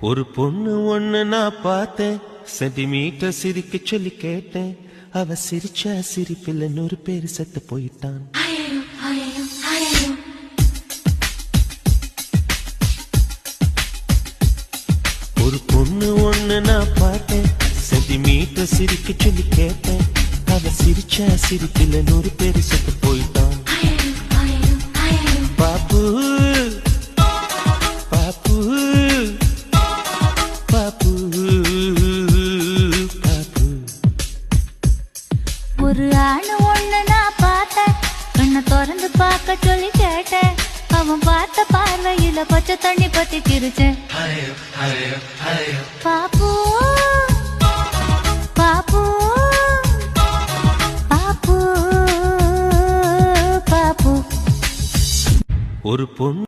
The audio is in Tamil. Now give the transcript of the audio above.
ஒரு பொண்ணு ஒண்ணு நான் பார்த்தேன், சென்டிமீட்டர் சிரிக்க சொல்லி கேட்டேன். அவ சிரிச்சா சிரிப்பில் 100 பேர் செத்து போயிட்டான். ஒரு பொண்ணு ஒண்ணு நான் பார்த்தேன், சென்டிமீட்டர் சிரிக்க சொல்லி கேட்டேன். அவ சிரிச்சா சிரிப்பில் 100 பேர் செத்து போயிட்டான். பாப்பு பாப்பு பாப்பு பாப்பு. ஒரு ஆணு ஒண்ணு நான் பார்த்தேன், கண்ணை திறந்து பார்க்க சொல்லி கேட்டேன். அவன் பார்த்த பார்வையில பச்சை தண்ணி பத்தி கிரிச்சேன். பாப்பு பாப்பு பாப்பு பாப்பு. ஒரு பொண்ணு